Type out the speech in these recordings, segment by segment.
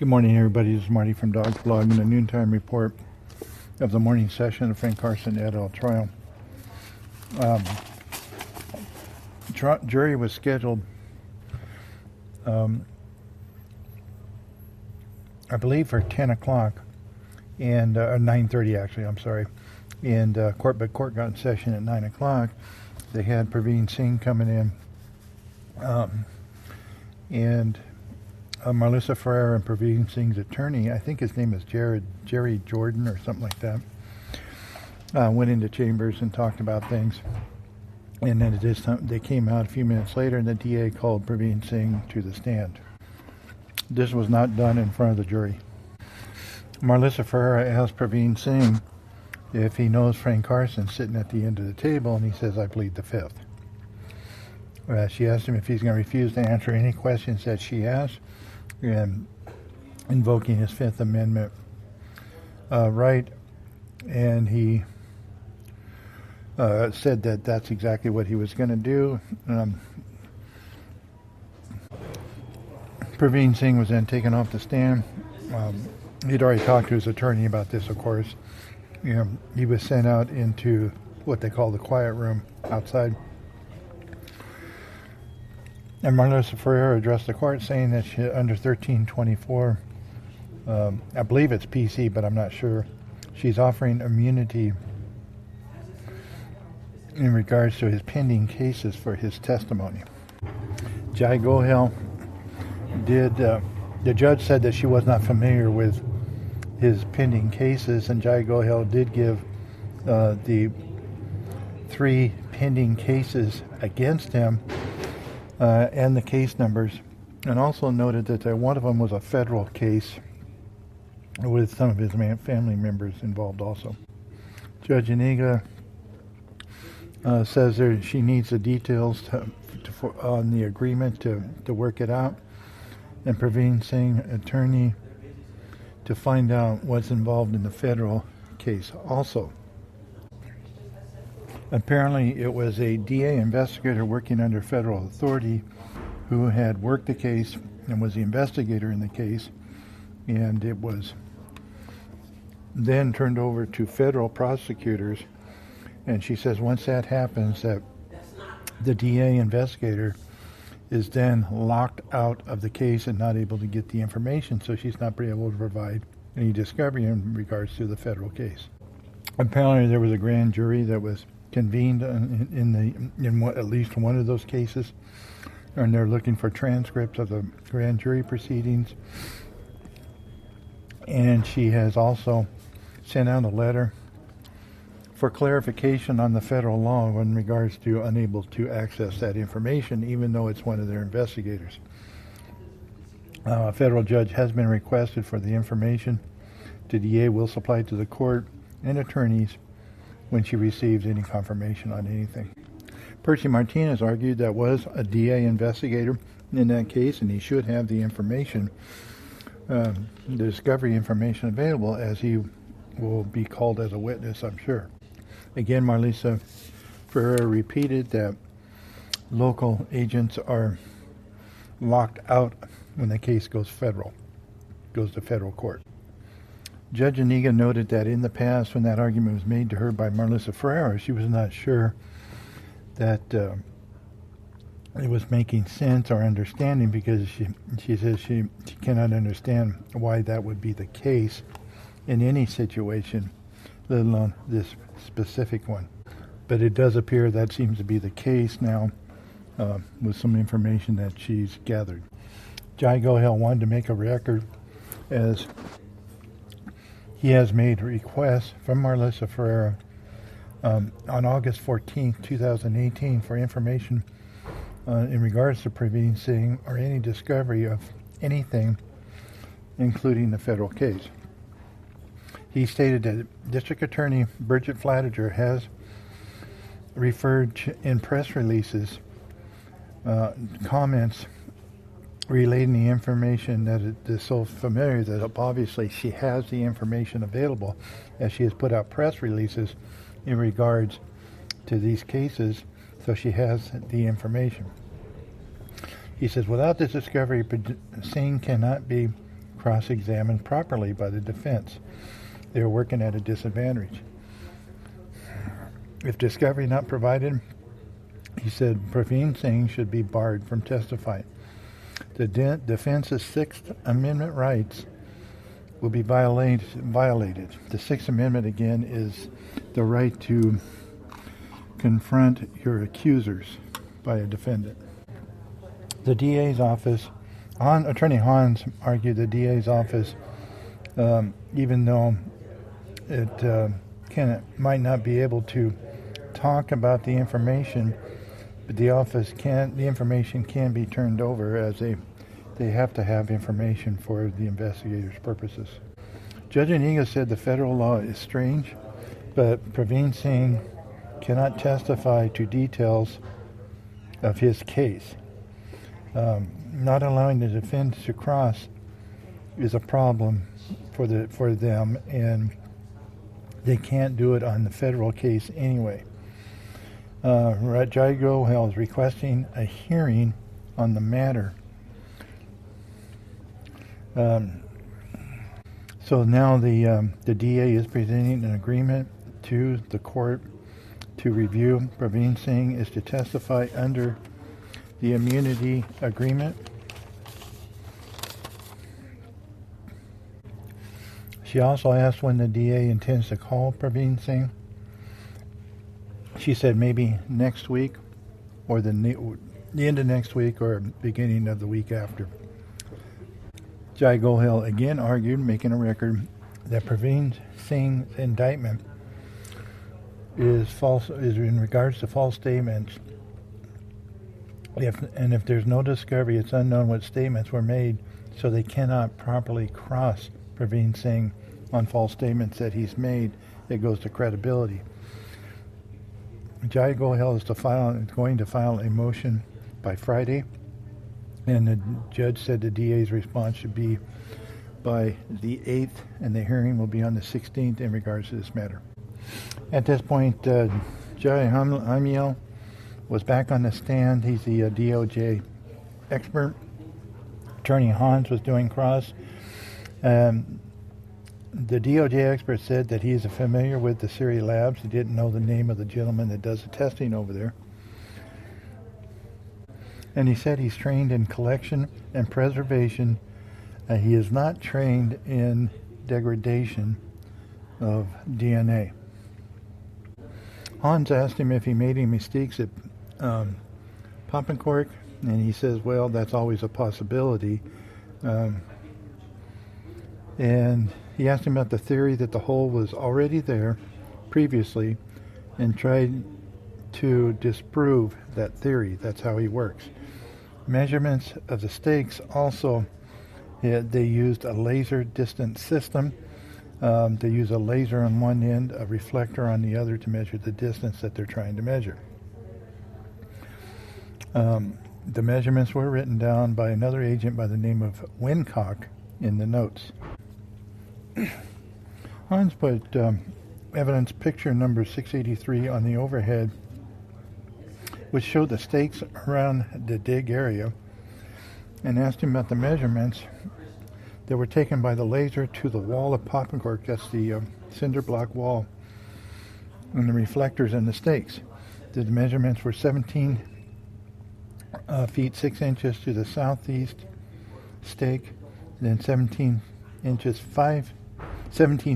Good morning, everybody. This is Marty from Dog's Blog in the noontime report of the morning session of Frank Carson et al. Trial. Jury was scheduled, I believe, for 10 o'clock, and 9:30 actually. I'm sorry, and court got in session at 9 o'clock. They had Praveen Singh coming in, and Marlissa Ferreira and Praveen Singh's attorney, I think his name is Jerry Jordan or something like that, went into chambers and talked about things. And then they came out a few minutes later, and the DA called Praveen Singh to the stand. This was not done in front of the jury. Marlissa Ferreira asked Praveen Singh if he knows Frank Carson sitting at the end of the table, and he says, "I plead the fifth." She asked him if he's going to refuse to answer any questions that she asked, and invoking his Fifth Amendment right, and he said that that's exactly what he was going to do. Praveen Singh was then taken off the stand. He'd already talked to his attorney about this, of course. He was sent out into what they call the quiet room outside. And Marlissa Ferreira addressed the court saying that under 1324, I believe it's PC, but I'm not sure, she's offering immunity in regards to his pending cases for his testimony. Jai Gohel the judge said that she was not familiar with his pending cases, and Jai Gohel did give the 3 pending cases against him and the case numbers, and also noted that one of them was a federal case with some of his family members involved also. Judge Iniga says she needs the details on the agreement to work it out, and Praveen Singh, attorney, to find out what's involved in the federal case also. Apparently it was a DA investigator working under federal authority who had worked the case and was the investigator in the case, and it was then turned over to federal prosecutors. And she says once that happens, that the DA investigator is then locked out of the case and not able to get the information, so she's not able to provide any discovery in regards to the federal case. Apparently there was a grand jury that was convened in at least one of those cases, and they're looking for transcripts of the grand jury proceedings. And she has also sent out a letter for clarification on the federal law in regards to unable to access that information, even though it's one of their investigators. A federal judge has been requested for the information. The DA will supply to the court and attorneys when she receives any confirmation on anything. Percy Martinez argued that was a DA investigator in that case, and he should have the information, the discovery information available, as he will be called as a witness, I'm sure. Again, Marlissa Ferreira repeated that local agents are locked out when the case goes to federal court. Judge Iniga noted that in the past, when that argument was made to her by Marlissa Ferreira, she was not sure that it was making sense or understanding, because she says she cannot understand why that would be the case in any situation, let alone this specific one. But it does appear that seems to be the case now, with some information that she's gathered. Jai Gohel wanted to make a record, as he has made requests from Marlissa Ferreira on August 14, 2018 for information in regards to Praveen Singh or any discovery of anything, including the federal case. He stated that District Attorney Bridget Flatiger has referred in press releases comments relating the information that is so familiar that obviously she has the information available, as she has put out press releases in regards to these cases, so she has the information. He says, without this discovery, Singh cannot be cross-examined properly by the defense. They were working at a disadvantage. If discovery not provided, he said Praveen Singh should be barred from testifying. The defense's Sixth Amendment rights will be violated. The Sixth Amendment, again, is the right to confront your accusers by a defendant. The DA's office, Attorney Hans argued the DA's office, even though it might not be able to talk about the information, but the information can be turned over, as they have to have information for the investigators' purposes. Judge Aniga said the federal law is strange, but Praveen Singh cannot testify to details of his case. Not allowing the defense to cross is a problem for them, and they can't do it on the federal case anyway. Jai Gohel is requesting a hearing on the matter. So now the DA is presenting an agreement to the court to review. Praveen Singh is to testify under the immunity agreement. She also asked when the DA intends to call Praveen Singh. She said maybe next week, or the end of next week, or beginning of the week after. Jai Gohel again argued, making a record, that Praveen Singh's indictment is false, is in regards to false statements. If there's no discovery, it's unknown what statements were made, so they cannot properly cross Praveen Singh on false statements that he's made. It goes to credibility. Jai Gohel is going to file a motion by Friday, and the judge said the DA's response should be by the 8th, and the hearing will be on the 16th in regards to this matter. At this point, Jai Hamiel was back on the stand. He's the DOJ expert. Attorney Hans was doing cross. The DOJ expert said that he is familiar with the Siri Labs. He didn't know the name of the gentleman that does the testing over there. And he said he's trained in collection and preservation. He is not trained in degradation of DNA. Hans asked him if he made any mistakes at Poppenkork, and he says, well, that's always a possibility. And he asked him about the theory that the hole was already there previously, and tried to disprove that theory. That's how he works. Measurements of the stakes also, they used a laser distance system. They use a laser on one end, a reflector on the other, to measure the distance that they're trying to measure. The measurements were written down by another agent by the name of Wincock in the notes. Hans put evidence picture number 683 on the overhead, which showed the stakes around the dig area, and asked him about the measurements that were taken by the laser to the wall of Poppenkork. That's the cinder block wall, and the reflectors and the stakes. The measurements were 17 feet 6 inches to the southeast stake, then 17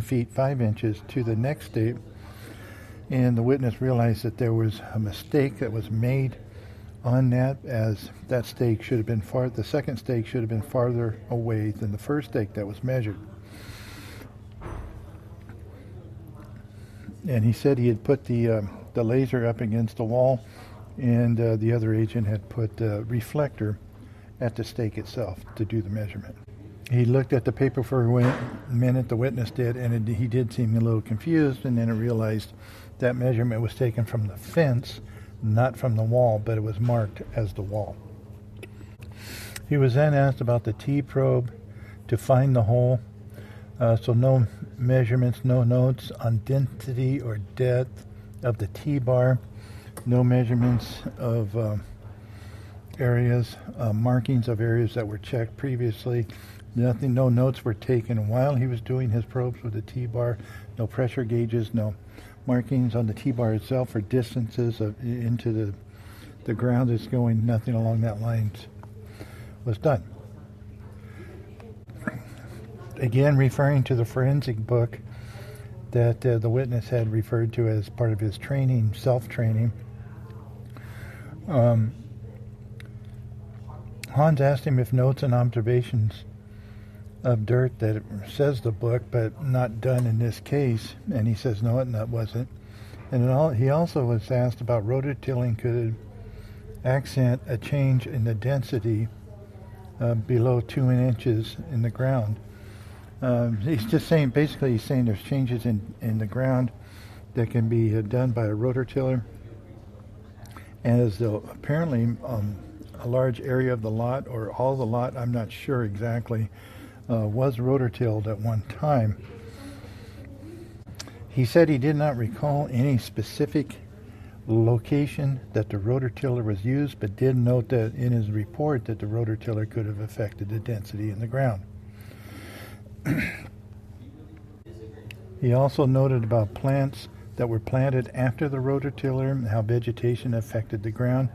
feet 5 inches to the next stake. And the witness realized that there was a mistake that was made on that, as that stake should have been the second stake should have been farther away than the first stake that was measured. And he said he had put the laser up against the wall, and the other agent had put a reflector at the stake itself to do the measurement. He looked at the paper for a minute, the witness did, and he did seem a little confused, and then he realized that measurement was taken from the fence, not from the wall, but it was marked as the wall. He was then asked about the T-probe to find the hole. So no measurements, no notes on density or depth of the T-bar, no measurements of areas, markings of areas that were checked previously, No notes were taken while he was doing his probes with the T-bar. No pressure gauges, no markings on the T-bar itself or distances into the ground is going. Nothing along that line was done. Again, referring to the forensic book that the witness had referred to as part of his training, self-training, Hans asked him if notes and observations of dirt that says the book, but not done in this case, and he says no, it wasn't. And he also was asked about rototilling could accent a change in the density below 2 inches in the ground. He's just saying, basically he's saying there's changes in the ground that can be done by a rototiller, and as though apparently a large area of the lot, or all the lot, I'm not sure exactly, was rototilled at one time. He said he did not recall any specific location that the rototiller was used, but did note that in his report that the rototiller could have affected the density in the ground. He also noted about plants that were planted after the rototiller and how vegetation affected the ground.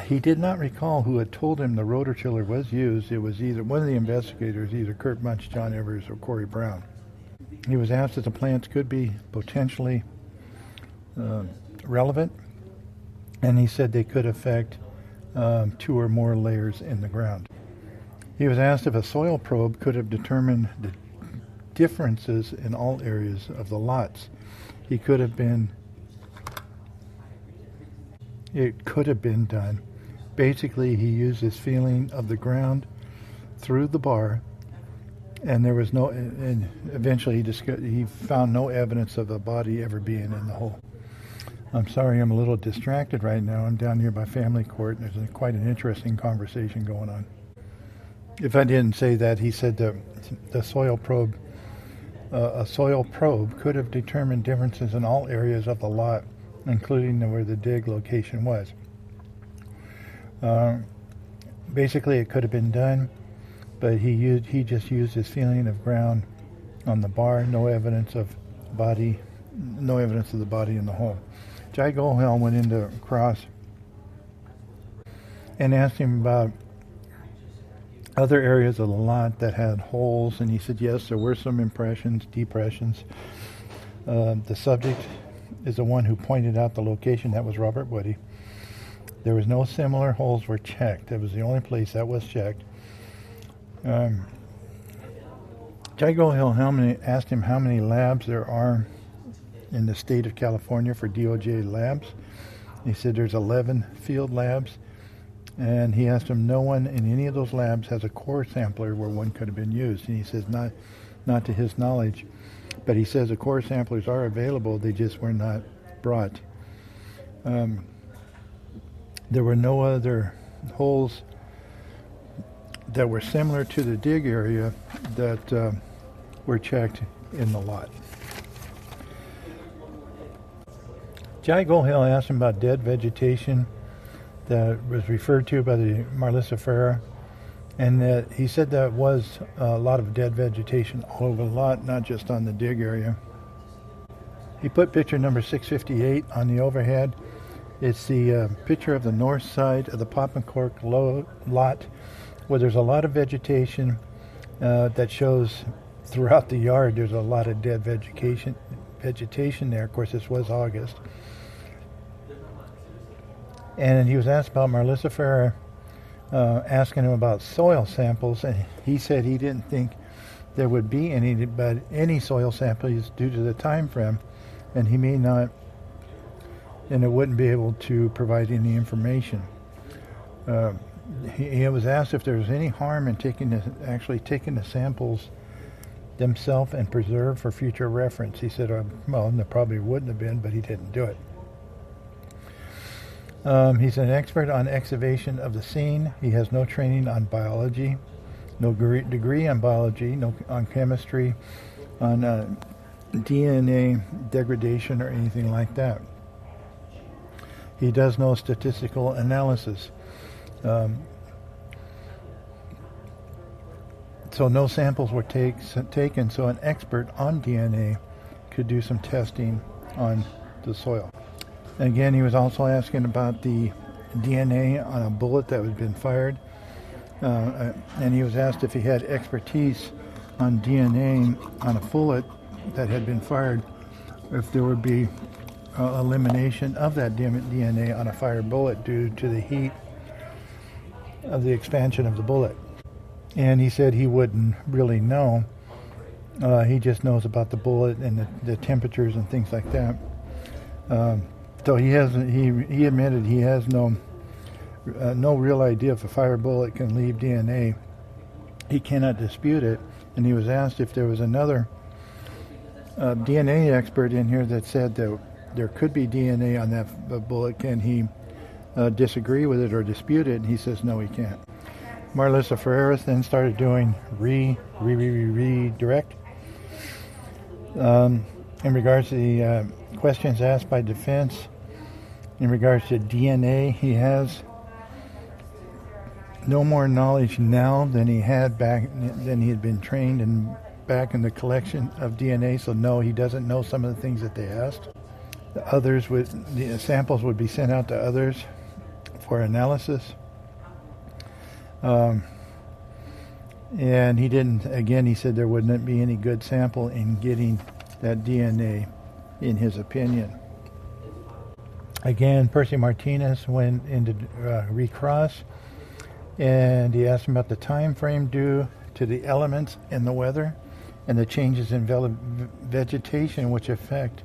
He did not recall who had told him the rototiller was used. It was either one of the investigators, either Kurt Munch, John Evers, or Corey Brown. He was asked if the plants could be potentially relevant, and he said they could affect 2 or more layers in the ground. He was asked if a soil probe could have determined the differences in all areas of the lots. It could have been done. Basically, he used his feeling of the ground through the bar, and there was no. And eventually, he found no evidence of a body ever being in the hole. I'm sorry, I'm a little distracted right now. I'm down here by family court, and there's quite an interesting conversation going on. If I didn't say that, he said the soil probe, a soil probe could have determined differences in all areas of the lot, including where the dig location was. Basically, it could have been done, but he just used his feeling of ground on the bar. No evidence of the body in the hole. Jai Gohel went into Cross and asked him about other areas of the lot that had holes, and he said yes, there were some depressions. The subject is the one who pointed out the location. That was Robert Woody. There was no similar holes were checked. That was the only place that was checked. Jai Gohel asked him how many labs there are in the state of California for DOJ labs. He said there's 11 field labs, and he asked him no one in any of those labs has a core sampler where one could have been used, and he says not to his knowledge, but he says the core samplers are available, they just were not brought. There were no other holes that were similar to the dig area that were checked in the lot. Jai Gohel asked him about dead vegetation that was referred to by the Marlissifera, and that he said that was a lot of dead vegetation all over the lot, not just on the dig area. He put picture number 658 on the overhead. It's the picture of the north side of the Pop and Cork lot, where there's a lot of vegetation that shows throughout the yard. There's a lot of dead vegetation there. Of course, this was August. And he was asked about Marlissifera, asking him about soil samples, and he said he didn't think there would be any soil samples due to the time frame, and he may not, and it wouldn't be able to provide any information. He was asked if there was any harm in taking the samples themselves and preserved for future reference. He said, well, there probably wouldn't have been, but he didn't do it. He's an expert on excavation of the scene. He has no training on biology, no degree on biology, no on chemistry, on DNA degradation or anything like that. He does no statistical So no samples were taken, so an expert on DNA could do some testing on the soil. Again, he was also asking about the DNA on a bullet that had been fired, and he was asked if he had expertise on DNA on a bullet that had been fired, if there would be elimination of that DNA on a fired bullet due to the heat of the expansion of the bullet. And he said he wouldn't really know. He just knows about the bullet and the temperatures and things like that. So he admitted he has no real idea if a fired bullet can leave DNA. He cannot dispute it. And he was asked if there was another DNA expert in here that said that there could be DNA on that bullet. Can he disagree with it or dispute it? And he says no, he can't. Marlissa Ferreras then started doing redirect. In regards to the questions asked by defense, in regards to DNA, he has no more knowledge now than he had been trained and back in the collection of DNA. So no, he doesn't know some of the things that they asked. The samples would be sent out to others for analysis. And he didn't, again, he said there wouldn't be any good sample in getting that DNA, in his opinion. Again, Percy Martinez went into recross, and he asked him about the time frame due to the elements in the weather and the changes in vegetation which affect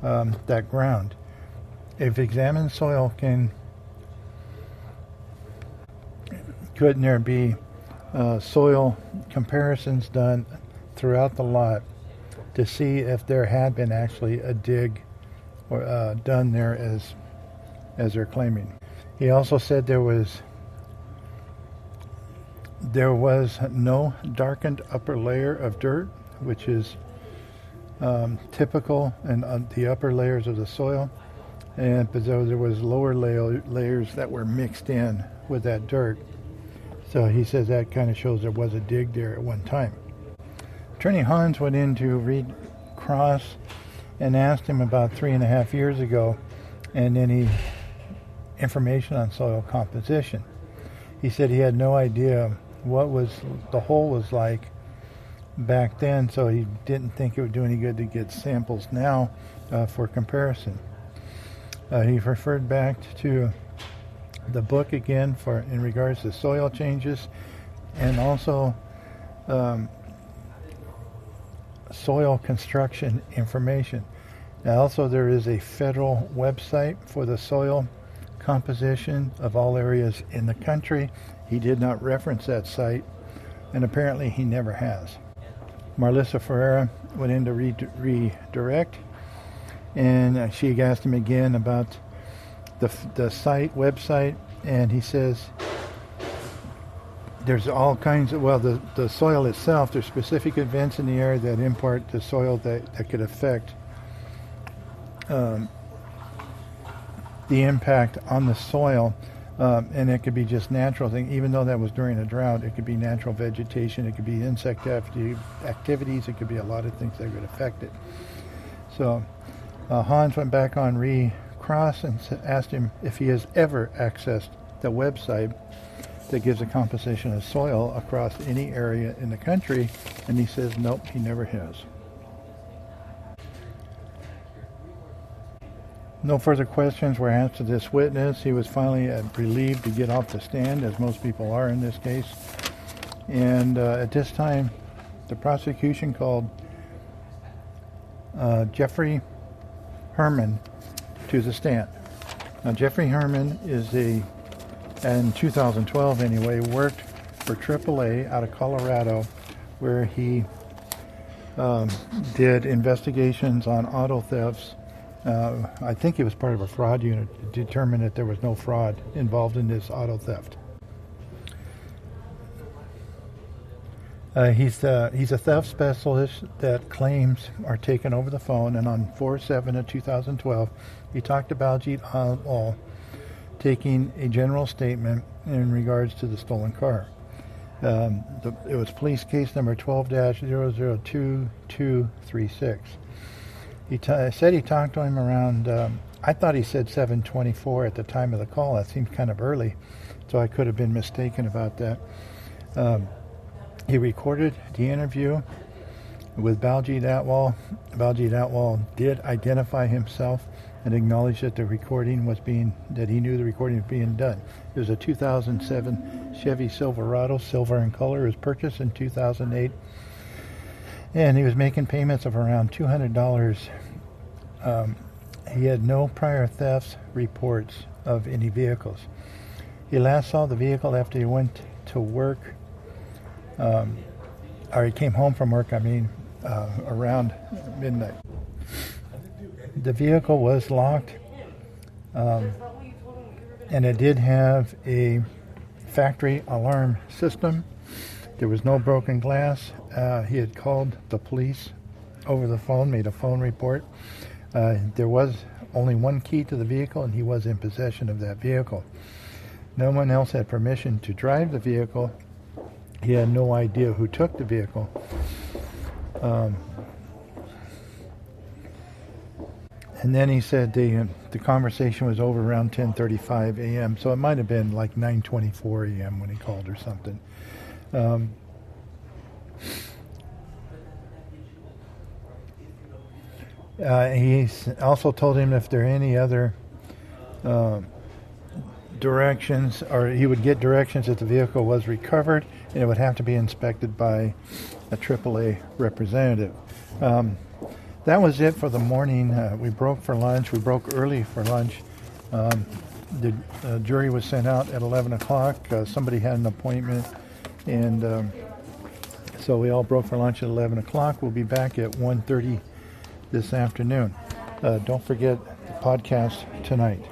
that ground. If examined soil couldn't there be soil comparisons done throughout the lot to see if there had been actually a dig or done there as they're claiming. He also said there was no darkened upper layer of dirt, which is typical in the upper layers of the soil, but there was lower layers that were mixed in with that dirt. So he says that kind of shows there was a dig there at one time. Attorney Hans went in to read Cross and asked him about 3.5 years ago and any information on soil composition. He said he had no idea what the hole was like back then, so he didn't think it would do any good to get samples now for comparison. He referred back to the book again in regards to soil changes and also soil construction information. Now also there is a federal website for the soil composition of all areas in the country. He did not reference that site, and apparently he never has. Marlissa Ferreira went in to redirect, and she asked him again about the website, and he says there's all kinds of, the soil itself, there's specific events in the area that impart the soil that could affect the impact on the soil, and it could be just natural thing. Even though that was during a drought, it could be natural vegetation, it could be insect activities, it could be a lot of things that could affect it. So Hans went back on Cross and asked him if he has ever accessed the website that gives a composition of soil across any area in the country, and he says nope, he never has. No further questions were asked of this witness. He was finally relieved to get off the stand, as most people are in this case. And at this time, the prosecution called Jeffrey Herman to the stand. Now, Jeffrey Herman is in 2012 anyway, worked for AAA out of Colorado, where he did investigations on auto thefts. I think he was part of a fraud unit to determine that there was no fraud involved in this auto theft. He's a theft specialist that claims are taken over the phone, and on 4/7 of 2012, he talked about Baljeet Al taking a general statement in regards to the stolen car. It was police case number 12-002236. He said he talked to him around, I thought he said 7:24 at the time of the call. That seemed kind of early, so I could have been mistaken about that. He recorded the interview with Baljit Atwal. Baljit Atwal did identify himself and acknowledged that that he knew the recording was being done. It was a 2007 Chevy Silverado, silver in color. It was purchased in 2008. And he was making payments of around $200. He had no prior thefts reports of any vehicles. He last saw the vehicle after he went to work, or he came home from work, around midnight. The vehicle was locked, and it did have a factory alarm system. There was no broken glass. He had called the police over the phone, made a phone report. There was only one key to the vehicle, and he was in possession of that vehicle. No one else had permission to drive the vehicle. He had no idea who took the vehicle. And then he said the conversation was over around 10:35 a.m., so it might have been like 9:24 a.m. when he called or something. He also told him if there are any other directions, or he would get directions if the vehicle was recovered, and it would have to be inspected by a AAA representative. That was it for the morning. We broke for lunch. We broke early for lunch. The jury was sent out at 11 o'clock. Somebody had an appointment, and so we all broke for lunch at 11 o'clock. We'll be back at 1:30 this afternoon. Don't forget the podcast tonight.